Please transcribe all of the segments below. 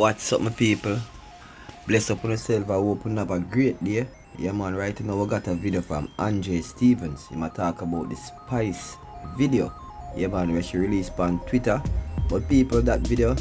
What's up, my people? Bless up on yourself. I hope you have a great day. Yeah, man. Right now, we got a video from Andre Stevens. He might talk about the Spice video. Yeah, man. Where she released on Twitter. But people, that video,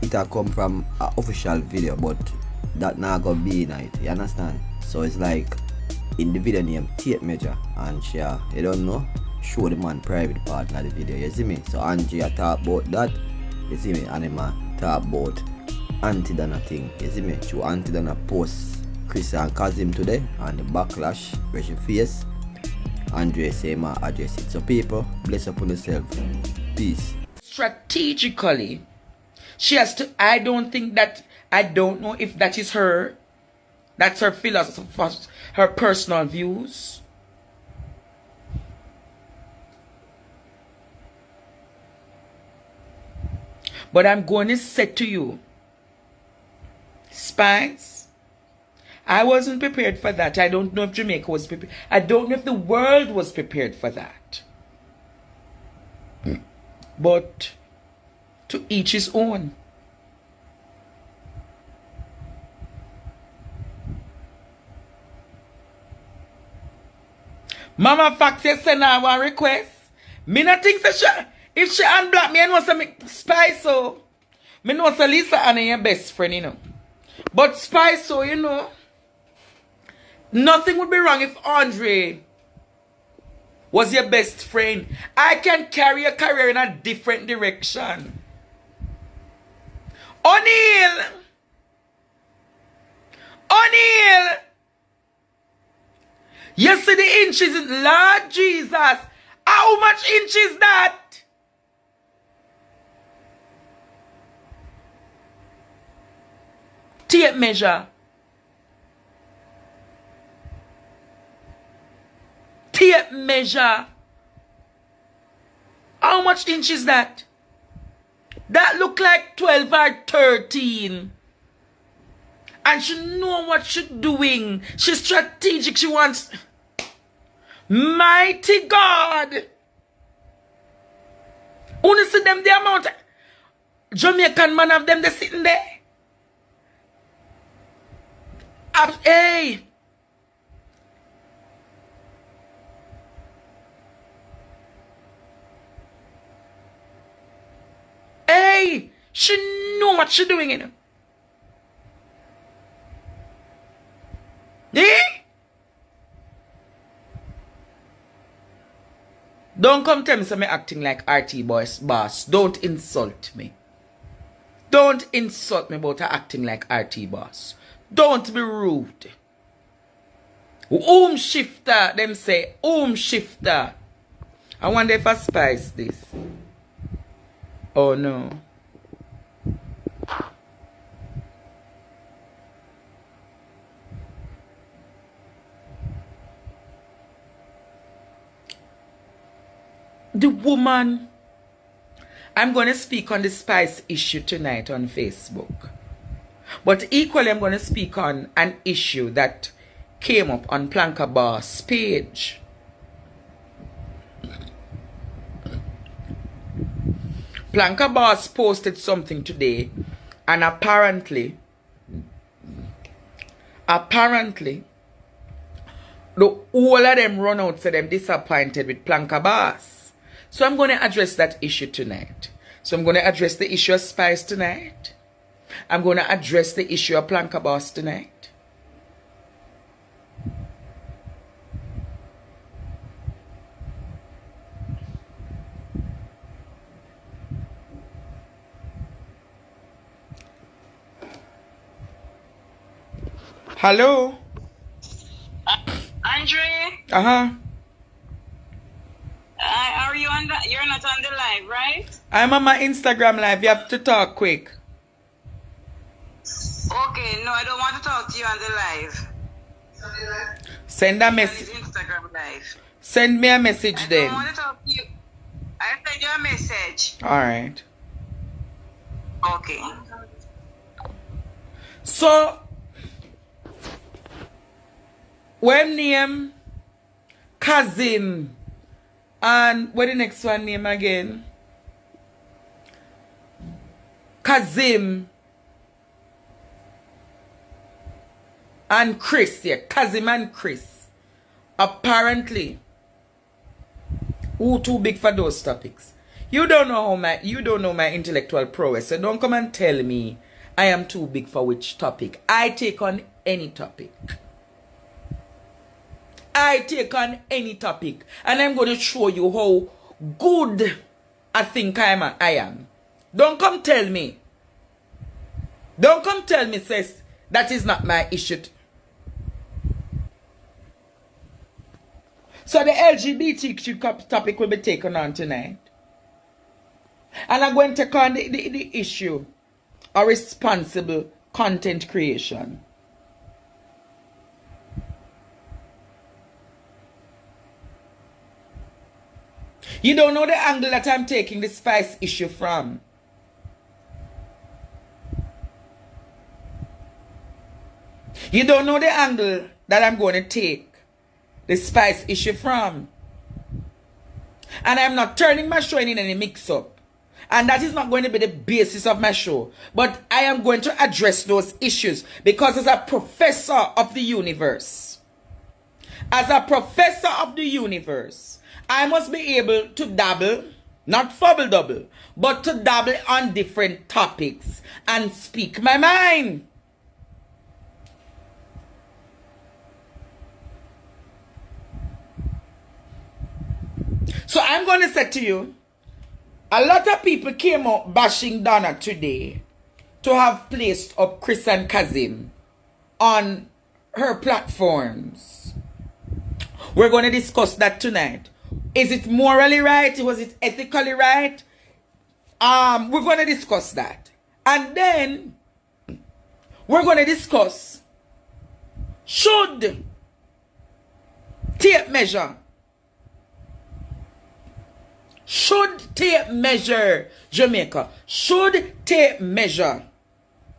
it a come from an official video, but that not gonna be in it. You understand? So it's like in the video name tape measure, and she, you don't know, show the man private part of the video. You see me? So Angie talk about that. You see me? And him talk about Aunty Donna thing. You see me? Through Aunty Donna post Kris and Kazim today, and the backlash where she face. Andre say ma address it. So people, bless upon yourself. Peace. Strategically, she has to. I don't know if that is her. That's her philosophy, her personal views. But I'm going to say to you, Spice, I wasn't prepared for that. I don't know if Jamaica was prepared. I don't know if the world was prepared for that. But to each his own. Mama Foxy send her one request. Me not think that if she unblock me, I know some Spice, so me know so Lisa and your best friend, you know. But Spice, so you know, nothing would be wrong if Andre was your best friend. I can carry a career in a different direction. O'Neal! You see the inches in Lord Jesus. How much inch is that? Tape measure. Tape measure. How much inch is that? That look like 12 or 13. And she know what she's doing. She's strategic. She wants... Mighty God. Only see them the amount of Jamaican man of them they sitting there. Hey. Hey. She know what she's doing, you know. Eh? Don't come tell me so me acting like RT boss. Don't insult me. Don't insult me about her acting like RT boss. Don't be rude. Shifter, them say, shifter. I wonder if I spice this. Oh no. The woman, I'm going to speak on the Spice issue tonight on Facebook. But equally, I'm going to speak on an issue that came up on Planka Boss' page. Planka Boss posted something today, and apparently, the whole of them run out, so them disappointed with Planka Boss. So I'm going to address that issue tonight. So I'm going to address the issue of Spice tonight. I'm going to address the issue of Planka Boss tonight. Hello? Andre? Uh-huh. Are you on you're not on the live, right? I'm on my Instagram live. You have to talk quick. Okay, no, I don't want to talk to you on the live. Send a message. Instagram live. Send me a message then. I don't want to talk to you. I send you a message. Alright. Okay. So, when name Kazim and what the next one name again? Kazim and Kris here, Kazim and Kris, apparently, who too big for those topics? You don't know my intellectual prowess, so don't come and tell me I am too big for which topic. I take on any topic. I take on any topic, and I'm going to show you how good I think I am. Don't come tell me. Don't come tell me, sis, that is not my issue. So the LGBT topic will be taken on tonight. And I'm going to take on the issue of responsible content creation. You don't know the angle that I'm taking the spice issue from. You don't know the angle that I'm going to take the spice issue from. And I'm not turning my show in any mix-up. And that is not going to be the basis of my show. But I am going to address those issues because as a professor of the universe, I must be able to dabble, not fubble-double, but to dabble on different topics and speak my mind. So I'm going to say to you, a lot of people came out bashing Donna today to have placed up Kris and Kazim on her platforms. We're going to discuss that tonight. Is it morally right? Was it ethically right? We're going to discuss that. And then we're going to discuss should tape measure Jamaica should tape measure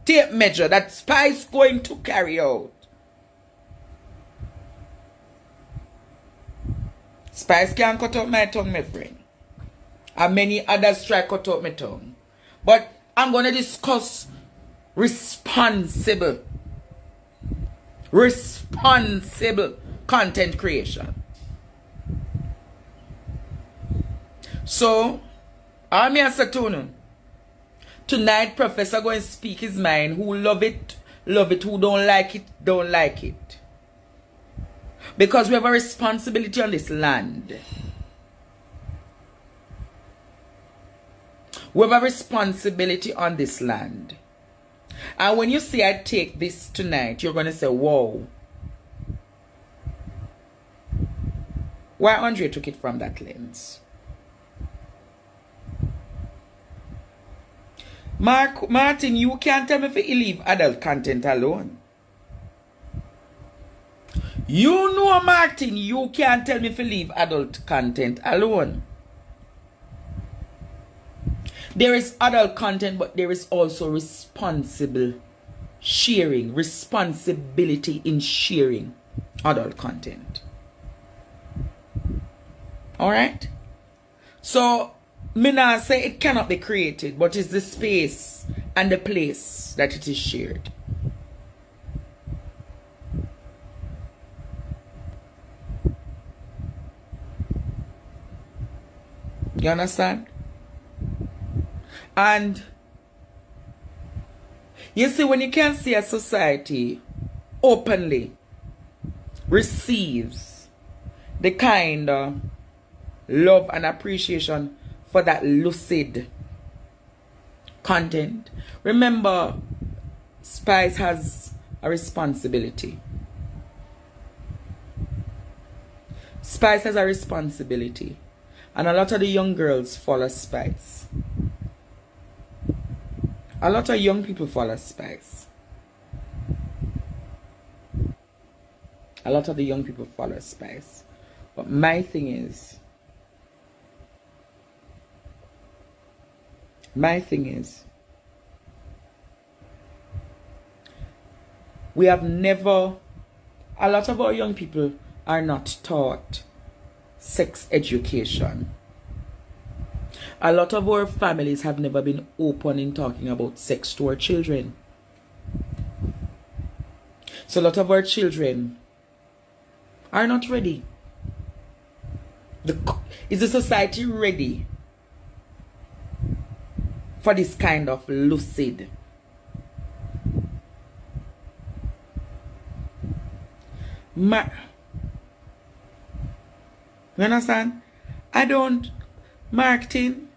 that Spice going to carry out. Spice can't cut out my tongue, my friend. And many others try to cut out my tongue. But I'm going to discuss responsible content creation. So, I'm here to tonight, Professor going to speak his mind. Who love it. Who don't like it. Because we have a responsibility on this land. We have a responsibility on this land. And when you see I take this tonight, you're going to say, whoa. Why Andre took it from that lens? Martin, you can't tell me if you leave adult content alone. You know, Martin, you can't tell me if you leave adult content alone. There is adult content, but there is also responsible sharing, responsibility in sharing adult content. Alright? So, me not say it cannot be created, but it's the space and the place that it is shared. You understand? And you see, when you can see a society openly receives the kind of love and appreciation for that lucid content. Remember, Spice has a responsibility. Spice has a responsibility. And a lot of the young girls follow Spice. A lot of young people follow Spice. A lot of the young people follow Spice. But my thing is, we have never, a lot of our young people are not taught sex education. A lot of our families have never been open in talking about sex to our children. So a lot of our children are not ready. Is the society ready for this kind of lucid? You understand? Marketing,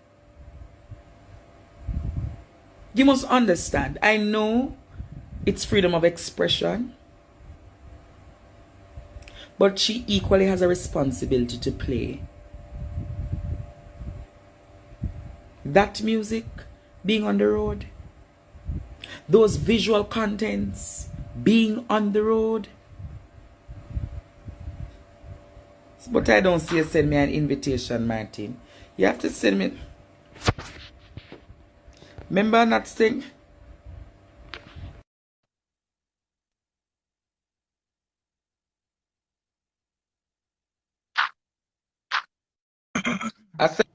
you must understand. I know it's freedom of expression, but she equally has a responsibility to play. That music being on the road, those visual contents being on the road. But I don't see you send me an invitation, Martin. You have to send me. Remember that thing? I said,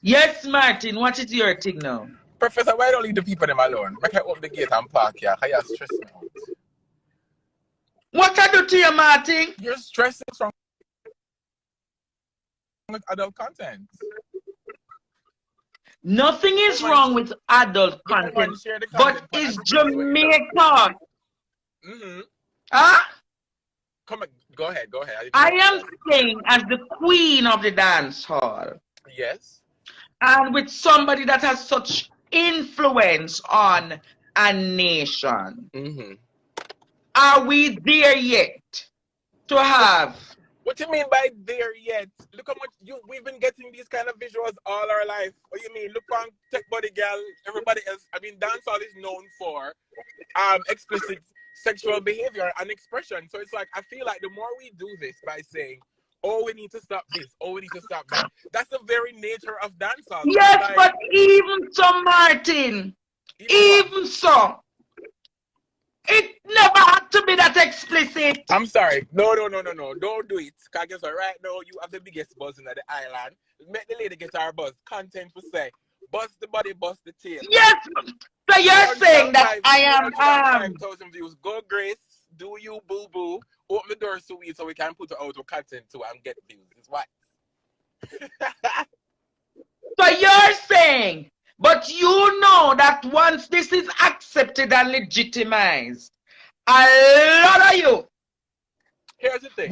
yes, Martin, what is your thing now? Professor, why don't leave the people them alone? Make I open the gate and park here. You're stressing out. What I do to you, Martin? You're stressing from adult content. Nothing is wrong with adult content, but it's Jamaica. Huh? Come on, go ahead. I am saying as the queen of the dance hall. Yes. And with somebody that has such influence on a nation. Are we there yet to have? What do you mean by there yet? Look how much we've been getting these kind of visuals all our life. What do you mean? Look on Tech Body Girl, everybody else. I mean, dancehall is known for explicit sexual behavior and expression. So it's like, I feel like the more we do this by saying, oh, we need to stop this, oh, we need to stop that. That's the very nature of dancehall. Yes, like, but even so, Martin, even so, it never had to be that explicit. I'm sorry. No. Don't do it. Because guess what? Right now, you have the biggest buzz in the island. Make the lady get her buzz. Content for say. Bust the body, bust the tail. Yes. So you're saying that I am 5,000 views. Go, Grace. Do you, boo-boo. Open the doors to we so we can put out our content too and get views. It's what? So you're saying, but you know that once this is accepted and legitimized, a lot of you. Here's the thing.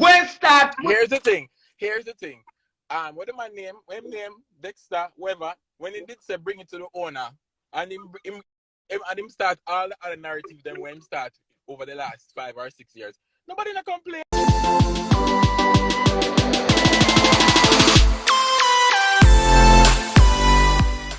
Here's the thing. What is my name? When name Dexter, whoever. When he did say bring it to the owner, and him start all the other narratives then when him start over the last 5 or 6 years. Nobody not complain.